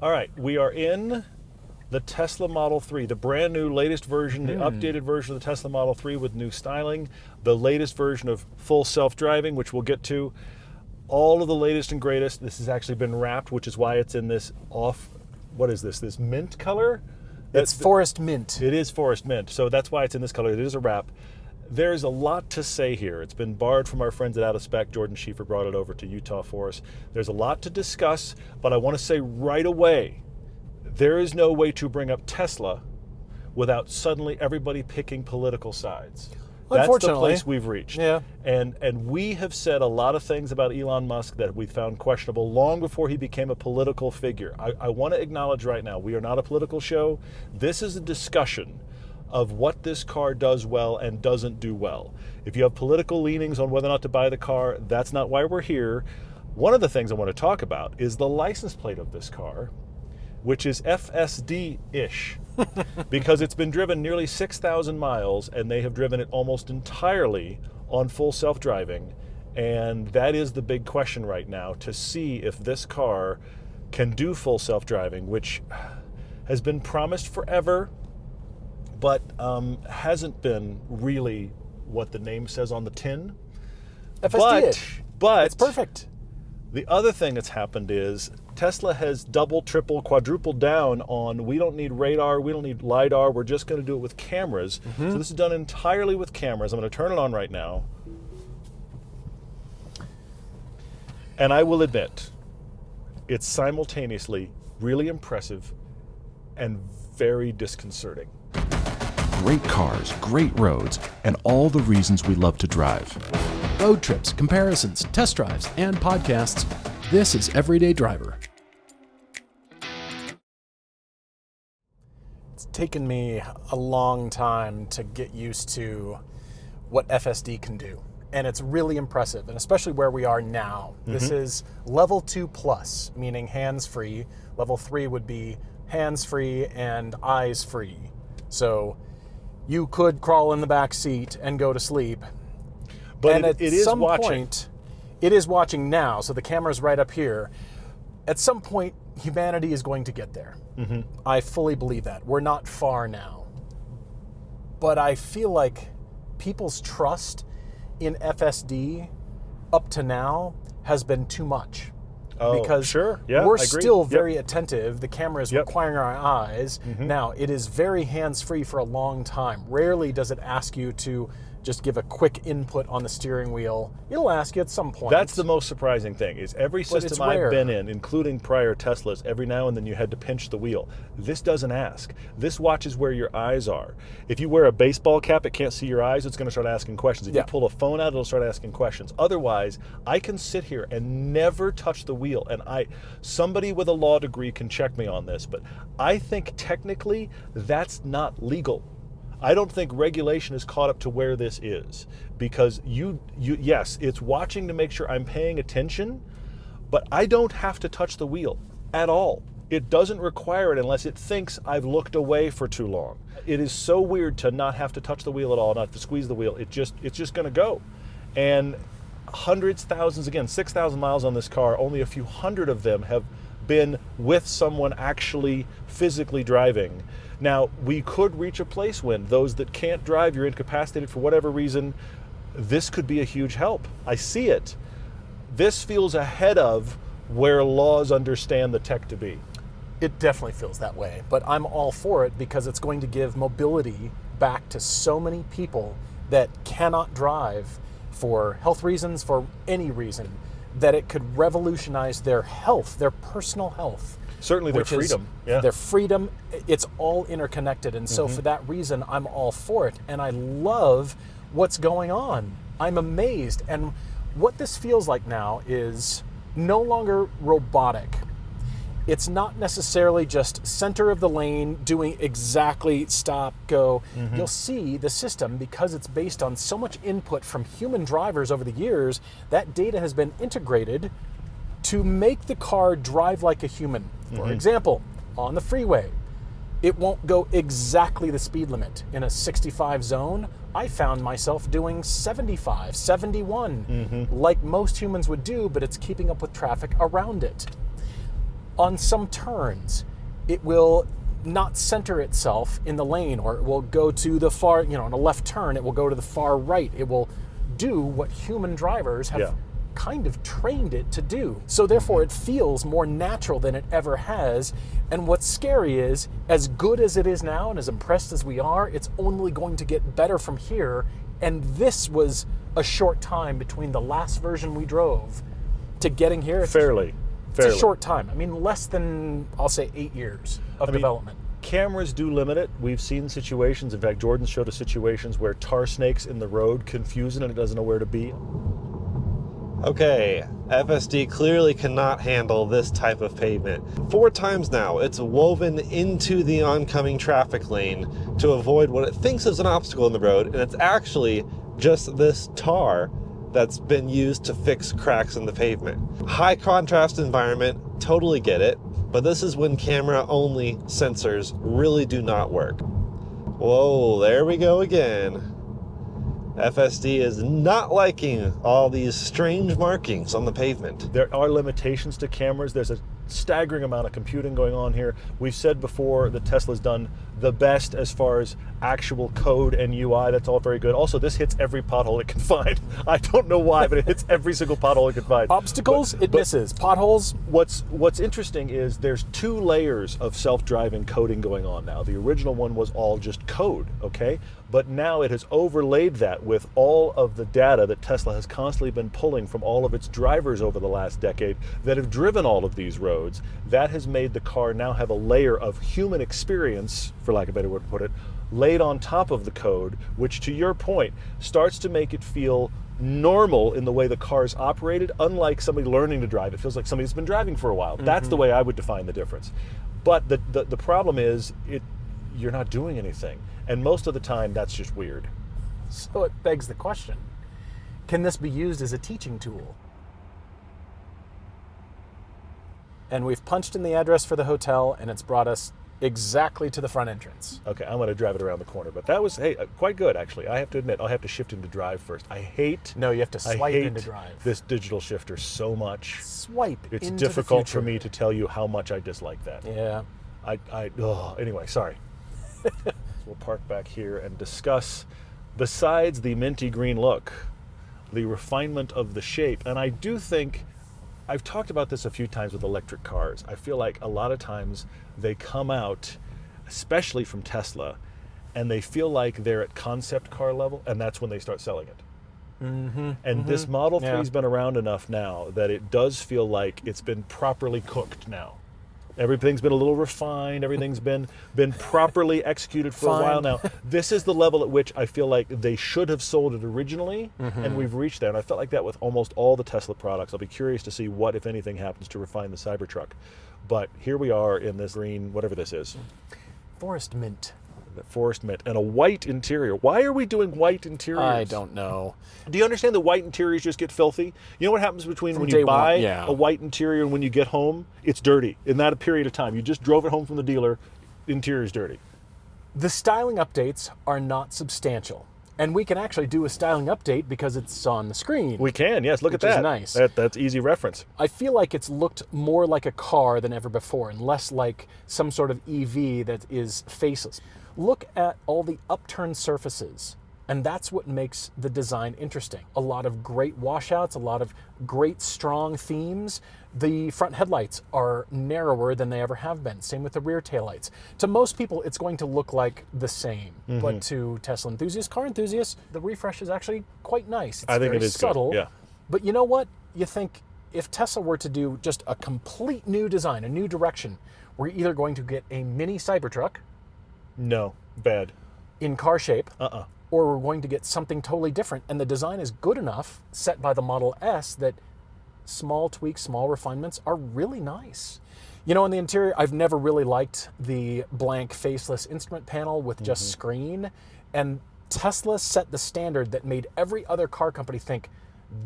All right, we are in the Tesla Model 3, the brand new latest version, the updated version of the Tesla Model 3 with new styling, the latest version of full self-driving, which we'll get to. All of the latest and greatest. This has actually been wrapped, which is why it's in this what is this? This mint color? It's forest mint. It is forest mint, so that's why it's in this color. It is a wrap. There's a lot to say here. It's been borrowed from our friends at Out of Spec. Jordan Schieffer brought it over to Utah for us. There's a lot to discuss, but I want to say right away, there is no way to bring up Tesla without suddenly everybody picking political sides. That's the place we've reached. Yeah. And we have said a lot of things about Elon Musk that we found questionable long before he became a political figure. I want to acknowledge right now, we are not a political show. This is a discussion of what this car does well and doesn't do well. If you have political leanings on whether or not to buy the car, that's not why we're here. One of the things I want to talk about is the license plate of this car, which is FSD-ish, because it's been driven nearly 6,000 miles, and they have driven it almost entirely on full self-driving. And that is the big question right now, to see if this car can do full self-driving, which has been promised forever, but hasn't been really what the name says on the tin. FSD-ish. But it's perfect. The other thing that's happened is Tesla has double, triple, quadrupled down on we don't need radar, we don't need LiDAR, we're just going to do it with cameras. So this is done entirely with cameras. I'm going to turn it on right now. And I will admit, it's simultaneously really impressive and very disconcerting. Great cars, great roads, and all the reasons we love to drive. Road trips, comparisons, test drives, and podcasts. This is Everyday Driver. It's taken me a long time to get used to what FSD can do. And it's really impressive, and especially where we are now. This is level 2 plus, meaning hands-free. Level 3 would be hands-free and eyes-free. So you could crawl in the back seat and go to sleep. But and it is some watching. Point, it is watching now, so the camera's right up here. At some point, humanity is going to get there. I fully believe that. We're not far now. But I feel like people's trust in FSD up to now has been too much. Oh, because sure. Yeah, we're I agree. still Yep. very attentive. The camera is requiring our eyes. Now, it is very hands-free for a long time. Rarely does it ask you to just give a quick input on the steering wheel. It'll ask you at some point. That's the most surprising thing, is every system I've been in, including prior Teslas, every now and then you had to pinch the wheel. This doesn't ask. This watches where your eyes are. If you wear a baseball cap, it can't see your eyes, it's going to start asking questions. If you pull a phone out, it'll start asking questions. Otherwise, I can sit here and never touch the wheel. And somebody with a law degree can check me on this, but I think technically that's not legal. I don't think regulation is caught up to where this is, because yes, it's watching to make sure I'm paying attention, but I don't have to touch the wheel at all. It doesn't require it unless it thinks I've looked away for too long. It is so weird to not have to touch the wheel at all, not to squeeze the wheel. It's just going to go. And hundreds, thousands, again, 6,000 miles on this car, only a few hundred of them have been with someone actually physically driving. Now, we could reach a place when those that can't drive, you're incapacitated for whatever reason, this could be a huge help. I see it. This feels ahead of where laws understand the tech to be. It definitely feels that way, but I'm all for it because it's going to give mobility back to so many people that cannot drive for health reasons, for any reason, that it could revolutionize their health, their personal health. Certainly their freedom. Their freedom, it's all interconnected. And so for that reason, I'm all for it. And I love what's going on. I'm amazed. And what this feels like now is no longer robotic. It's not necessarily just center of the lane, doing exactly stop, go. You'll see the system, because it's based on so much input from human drivers over the years, that data has been integrated to make the car drive like a human. For example, on the freeway, it won't go exactly the speed limit. In a 65 zone, I found myself doing 75, 71, like most humans would do, but it's keeping up with traffic around it. On some turns, it will not center itself in the lane, or it will go to the far, on a left turn, it will go to the far right. It will do what human drivers have kind of trained it to do. So therefore it feels more natural than it ever has. And what's scary is, as good as it is now and as impressed as we are, it's only going to get better from here. And this was a short time between the last version we drove to getting here. It's a short time. I mean, less than, I'll say, 8 years of development. Cameras do limit it. We've seen situations, in fact, Jordan showed us situations where tar snakes in the road confuse it and it doesn't know where to be. Okay, FSD clearly cannot handle this type of pavement. 4 times now, it's woven into the oncoming traffic lane to avoid what it thinks is an obstacle in the road, and it's actually just this tar that's been used to fix cracks in the pavement. High contrast environment, totally get it, but this is when camera-only sensors really do not work. Whoa, there we go again. FSD is not liking all these strange markings on the pavement. There are limitations to cameras. There's a staggering amount of computing going on here. We've said before that Tesla's done the best as far as actual code and UI. That's all very good. Also, this hits every pothole it can find. I don't know why, but it hits every single pothole it can find. Obstacles, it misses. Potholes. What's interesting is there's 2 layers of self-driving coding going on now. The original one was all just code, okay? But now it has overlaid that with all of the data that Tesla has constantly been pulling from all of its drivers over the last decade that have driven all of these roads. That has made the car now have a layer of human experience, for lack of a better word to put it, laid on top of the code, which, to your point, starts to make it feel normal in the way the car is operated, unlike somebody learning to drive. It feels like somebody's been driving for a while. That's the way I would define the difference. But the problem is you're not doing anything. And most of the time, that's just weird. So it begs the question, can this be used as a teaching tool? And we've punched in the address for the hotel, and it's brought us exactly to the front entrance. Okay, I'm going to drive it around the corner. But that was, quite good, actually. I have to admit, I'll have to shift into drive first. No, you have to swipe into drive. This digital shifter so much. Swipe into the future. It's difficult for me to tell you how much I dislike that. Yeah. Anyway, sorry. We'll park back here and discuss, besides the minty green look, the refinement of the shape. And I do think, I've talked about this a few times with electric cars. I feel like a lot of times they come out, especially from Tesla, and they feel like they're at concept car level, and that's when they start selling it. And this Model 3's been around enough now that it does feel like it's been properly cooked now. Everything's been a little refined. Everything's been properly executed for a while now. This is the level at which I feel like they should have sold it originally, and we've reached there. And I felt like that with almost all the Tesla products. I'll be curious to see what, if anything, happens to refine the Cybertruck. But here we are in this green, whatever this is. Forest mint. Forest mint and a white interior. Why are we doing white interiors? I don't know. Do you understand that white interiors just get filthy? You know what happens between when you buy a white interior and when you get home? It's dirty. In that period of time, you just drove it home from the dealer, the interior's dirty. The styling updates are not substantial. And we can actually do a styling update because it's on the screen. We can, yes. Look at that. Which is nice. That's easy reference. I feel like it's looked more like a car than ever before and less like some sort of EV that is faceless. Look at all the upturned surfaces, and that's what makes the design interesting. A lot of great washouts, a lot of great strong themes. The front headlights are narrower than they ever have been. Same with the rear taillights. To most people, it's going to look like the same, but to Tesla enthusiasts, car enthusiasts, the refresh is actually quite nice. It's I think very it is subtle, good. Yeah. But you know what? You think if Tesla were to do just a complete new design, a new direction, we're either going to get a mini Cybertruck, no, bad, in car shape, or we're going to get something totally different. And the design is good enough, set by the Model S, that small tweaks, small refinements are really nice. You know, in the interior, I've never really liked the blank faceless instrument panel with just screen. And Tesla set the standard that made every other car company think,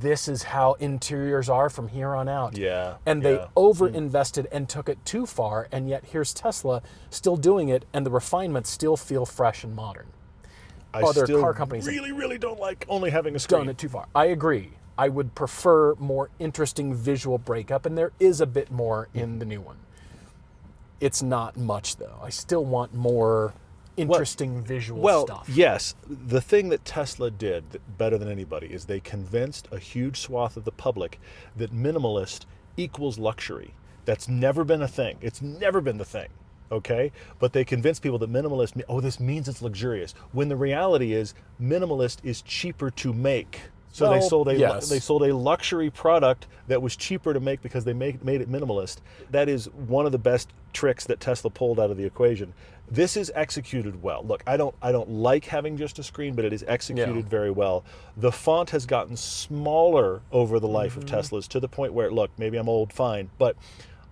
this is how interiors are from here on out. Yeah. And they over-invested and took it too far, and yet here's Tesla still doing it, and the refinements still feel fresh and modern. Other car companies really don't like only having a screen. Done it too far. I agree. I would prefer more interesting visual breakup, and there is a bit more in the new one. It's not much, though. I still want more interesting visual stuff. Yes. The thing that Tesla did better than anybody is they convinced a huge swath of the public that minimalist equals luxury. That's never been a thing. It's never been the thing. Okay? But they convinced people that minimalist, this means it's luxurious. When the reality is minimalist is cheaper to make. So they sold a luxury product that was cheaper to make because they made it minimalist. That is one of the best tricks that Tesla pulled out of the equation. This is executed well. Look, I don't like having just a screen, but it is executed very well. The font has gotten smaller over the life of Teslas to the point where, look, maybe I'm old, fine, but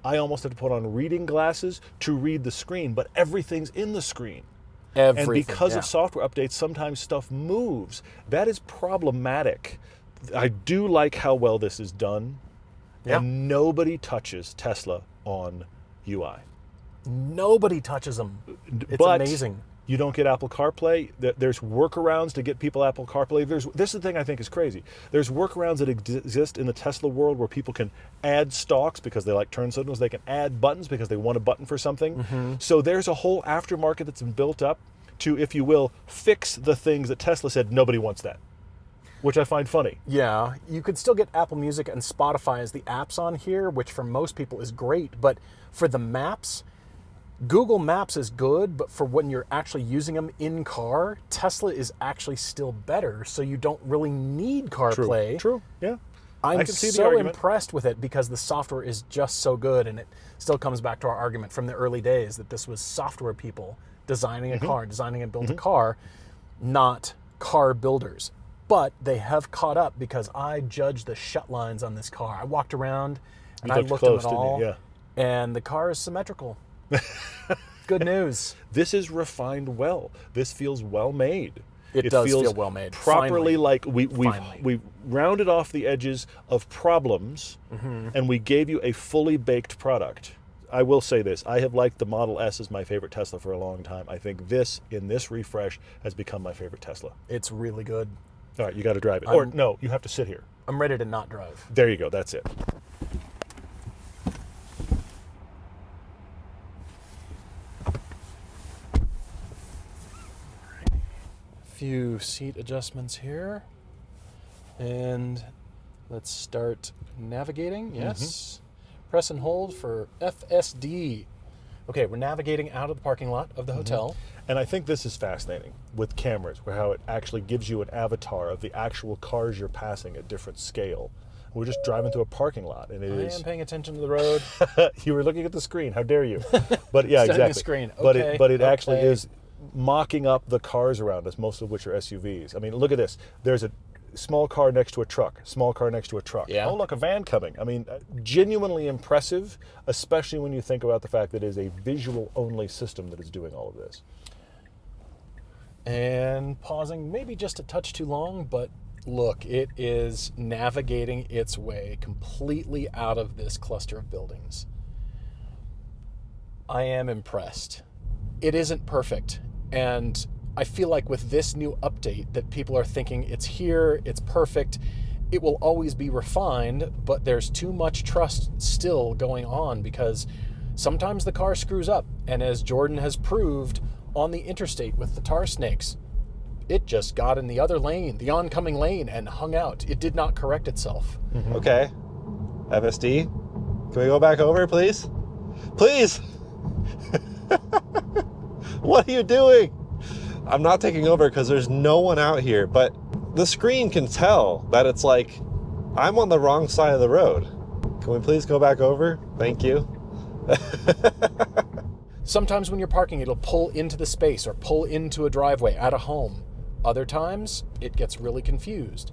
I almost have to put on reading glasses to read the screen, but everything's in the screen. And because of software updates, sometimes stuff moves. That is problematic. I do like how well this is done, and nobody touches Tesla on UI. Nobody touches them. It's amazing. You don't get Apple CarPlay. There's workarounds to get people Apple CarPlay. This is the thing I think is crazy. There's workarounds that exist in the Tesla world where people can add stalks because they like turn signals. They can add buttons because they want a button for something. So there's a whole aftermarket that's been built up to, if you will, fix the things that Tesla said nobody wants that, which I find funny. Yeah, you could still get Apple Music and Spotify as the apps on here, which for most people is great. But for the maps, Google Maps is good, but for when you're actually using them in car, Tesla is actually still better, so you don't really need CarPlay. True, yeah. I'm so impressed with it because the software is just so good, and it still comes back to our argument from the early days that this was software people designing a car, designing and build a car, not car builders. But they have caught up because I judged the shut lines on this car. I walked around and I looked at it all, and the car is symmetrical. Good news. This is refined well. This feels well made. It does feel well made. Properly, like we rounded off the edges of problems, and we gave you a fully baked product. I will say this: I have liked the Model S as my favorite Tesla for a long time. I think this, in this refresh, has become my favorite Tesla. It's really good. All right, you got to drive it. Or no, you have to sit here. I'm ready to not drive. There you go. That's it. Few seat adjustments here, and let's start navigating. Yes, press and hold for FSD. Okay, we're navigating out of the parking lot of the hotel. And I think this is fascinating with cameras, where how it actually gives you an avatar of the actual cars you're passing at different scale. We're just driving through a parking lot, and I am paying attention to the road. You were looking at the screen. How dare you? But yeah, exactly. The screen. Okay, but it actually is mocking up the cars around us, most of which are SUVs. I mean, look at this. There's a small car next to a truck, small car next to a truck. Yeah. Oh, look, a van coming. I mean, genuinely impressive, especially when you think about the fact that it is a visual-only system that is doing all of this. And pausing maybe just a touch too long, but look, it is navigating its way completely out of this cluster of buildings. I am impressed. It isn't perfect, and I feel like with this new update that people are thinking it's here, it's perfect, it will always be refined, but there's too much trust still going on because sometimes the car screws up, and as Jordan has proved on the interstate with the tar snakes, it just got in the other lane, the oncoming lane, and hung out. It did not correct itself. Okay. FSD, can we go back over, please? Please! What are you doing? I'm not taking over because there's no one out here, but the screen can tell that it's like, I'm on the wrong side of the road. Can we please go back over? Thank you. Sometimes when you're parking, it'll pull into the space or pull into a driveway at a home. Other times, it gets really confused.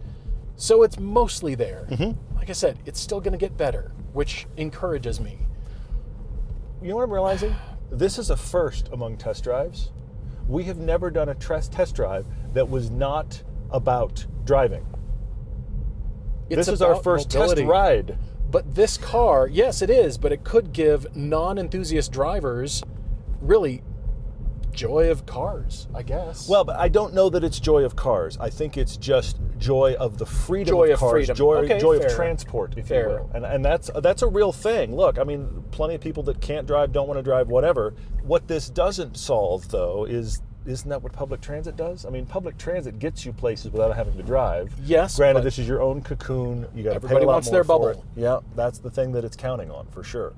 So it's mostly there. Like I said, it's still going to get better, which encourages me. You know what I'm realizing? This is a first among test drives. We have never done a test drive that was not about driving. This is our first test ride. But this car, yes, it is, but it could give non-enthusiast drivers really joy of cars, I guess. Well, but I don't know that it's joy of cars. I think it's just joy of the freedom Joy of of cars, freedom. joy Okay, of fair. transport, if Fair. you will. And that's a real thing. Look, I mean, plenty of people that can't drive, don't want to drive, whatever. What this doesn't solve, though, isn't that what public transit does? I mean, public transit gets you places without having to drive. Yes, Granted, but this is your own cocoon. You got to pay a everybody lot wants more their for bubble. it. Yeah, that's the thing that it's counting on, for sure.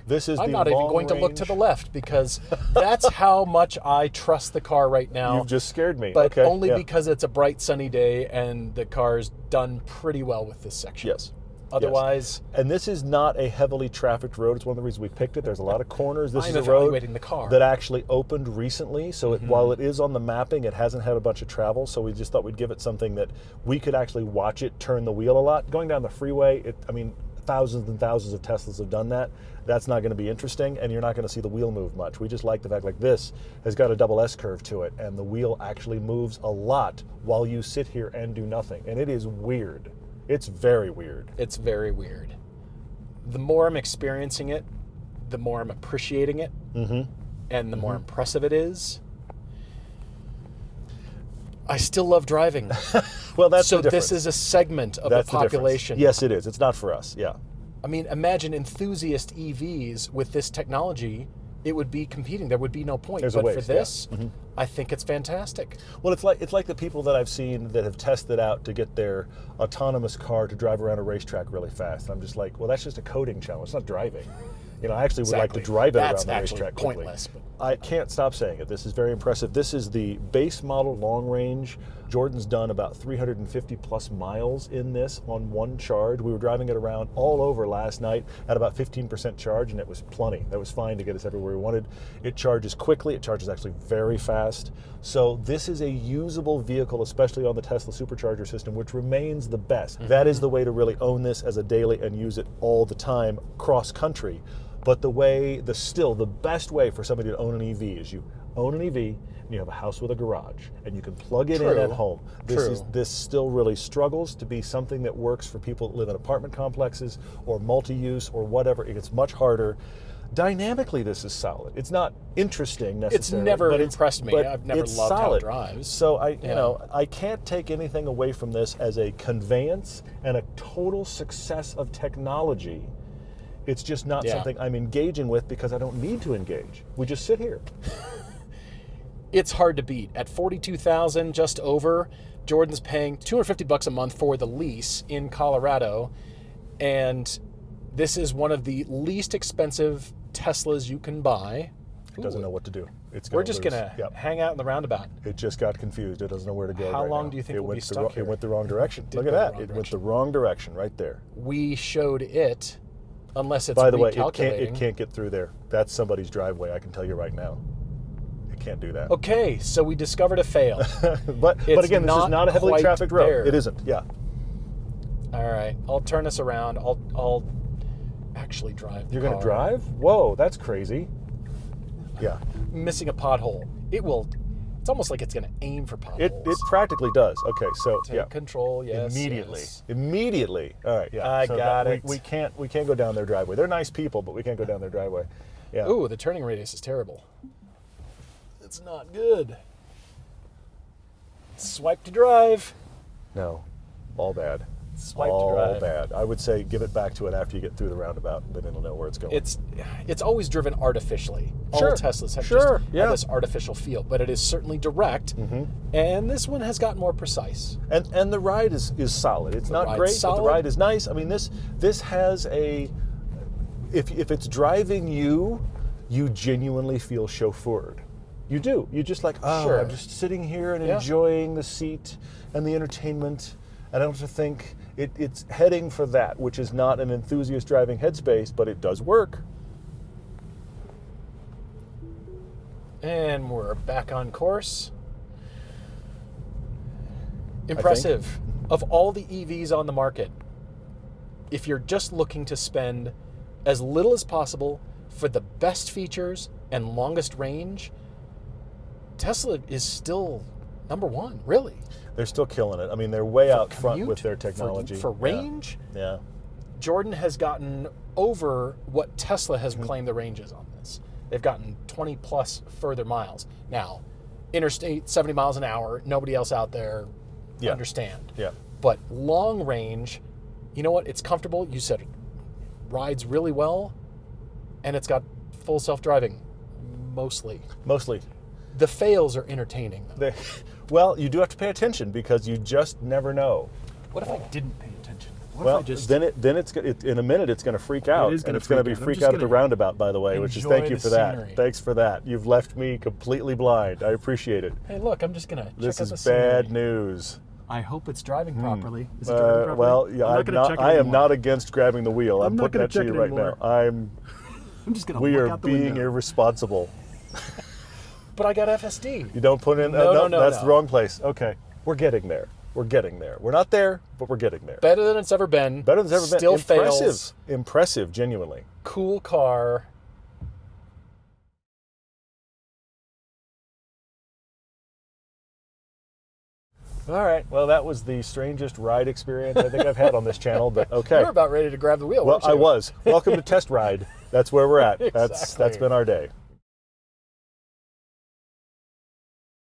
This is I'm the not even going to look to the left because that's how much I trust the car right now. You've just scared me. But okay, only yeah. because it's a bright sunny day and the car's done pretty well with this section. Yes. Otherwise, And this is not a heavily trafficked road. It's one of the reasons we picked it. There's a lot of corners. This I'm is a road evaluating the car. that actually opened recently. So while it is on the mapping, it hasn't had a bunch of travel. So we just thought we'd give it something that we could actually watch it turn the wheel a lot. Going down the freeway, thousands and thousands of Teslas have done that. That's not going to be interesting, and you're not going to see the wheel move much. We just like the fact like this has got a double S curve to it, and the wheel actually moves a lot while you sit here and do nothing. And it is weird. It's very weird. it's very weird. The more I'm experiencing it, the more I'm appreciating it, and the more impressive it is. I still love driving. Well, that's So the difference. this is a segment of That's the difference. population. Yes, it is. It's not for us. Yeah. I mean, imagine enthusiast EVs with this technology. It would be competing. There would be no point. There's a but waste, for this, yeah. I think it's fantastic. Well, it's like the people that I've seen that have tested out to get their autonomous car to drive around a racetrack really fast. I'm just like, well, that's just a coding challenge. It's not driving. I actually would like to Exactly. drive it That's around the actually racetrack quickly. pointless, but- I can't stop saying it. This is very impressive. This is the base model long range. Jordan's done about 350 plus miles in this on one charge. We were driving it around all over last night at about 15% charge, and it was plenty. That was fine to get us everywhere we wanted. It charges quickly. It charges actually very fast. So this is a usable vehicle, especially on the Tesla supercharger system, which remains the best. That is the way to really own this as a daily and use it all the time cross country. But the best way for somebody to own an EV is you own an EV and you have a house with a garage and you can plug it in True. at home. True. This still really struggles to be something that works for people that live in apartment complexes or multi-use or whatever. It gets much harder. Dynamically, this is solid. It's not interesting necessarily. never but impressed me. but I've never it's loved how it solid. drives. So I can't take anything away from this as a conveyance and a total success of technology. It's just not Yeah. something I'm engaging with because I don't need to engage. We just sit here. It's hard to beat. At $42,000, just over, Jordan's paying $250 a month for the lease in Colorado, and this is one of the least expensive Teslas you can buy. It doesn't know what to do. We're just lose. gonna Yep. hang out in the roundabout. It just got confused. It doesn't know where to go. How right long now. do you think it we'll went be the stuck wrong- here? It went the wrong direction. did Look at go the that. wrong It went direction. the wrong direction right there. We showed it, unless it's By the way, it recalculating. can't get through there. That's somebody's driveway. I can tell you right now. It can't do that. Okay, so we discovered a fail. But It's again, this is not not a heavily quite trafficked road. there. It isn't. Yeah. All right, I'll turn us around. I'll actually drive. You're going to drive? Whoa, that's crazy. Yeah. Missing a pothole. It's almost like it's going to aim for potholes. It practically does. Okay, so Take yeah. control, yes. Immediately. yes. Immediately. All right, yeah. I So got it. We can't go down their driveway. They're nice people, but we can't go down their driveway. Yeah. Ooh, the turning radius is terrible. It's not good. Swipe to drive. No. All bad. Swipe all to drive. bad. I would say give it back to it after you get through the roundabout, and then it'll know where it's going. It's always driven artificially. Sure, All Teslas have sure, just yeah. have this artificial feel, but it is certainly direct. And this one has gotten more precise. And the ride is solid. It's not ride's great, but solid. the ride is nice. I mean, this has a. If it's driving you, you genuinely feel chauffeured. You do. You're just like, oh, Sure. I'm just sitting here and Yeah. enjoying the seat and the entertainment. I don't have to think. It's heading for that, which is not an enthusiast driving headspace, but it does work. And we're back on course. Impressive. Of all the EVs on the market, if you're just looking to spend as little as possible for the best features and longest range, Tesla is still number one, really. They're still killing it. I mean, they're way out front commute, with their for- technology. for Yeah. range? Yeah. Jordan has gotten over what Tesla has claimed the range is on this. they've gotten 20 plus further miles. Now, interstate 70 miles an hour, nobody else out there understand. Yeah. But long range, you know what? It's comfortable. You said it rides really well, and it's got full self-driving, mostly. Mostly. The fails are entertaining, though. Well, you do have to pay attention because you just never know. What if I didn't pay attention? What Well, if I just then in a minute it's going to freak out, is gonna and it's going to be freak out. I'm freak just out at the gonna roundabout, by the way. Which is enjoy thank you the for that. scenery. Thanks for that. You've left me completely blind. I appreciate it. Hey, look, I'm just gonna This check out is the scenery. bad news. I hope it's driving properly. Is it driving properly? Well, yeah, I am anymore. not against grabbing the wheel. I'm not putting gonna that to check you it right anymore. now. I'm just gonna We look are out the being window. irresponsible. But I got FSD. You don't put in. No, that's no. the wrong place. Okay, we're getting there. We're getting there. We're not there, but we're getting there. Better than it's ever been. Better than it's ever Still been. Impressive. fails. Impressive, genuinely. Cool car. All right. Well, that was the strangest ride experience I think I've had on this channel, but okay. You're about ready to grab the wheel. Well, weren't you? I was. Welcome to Test Ride. That's where we're at. That's Exactly. been our day.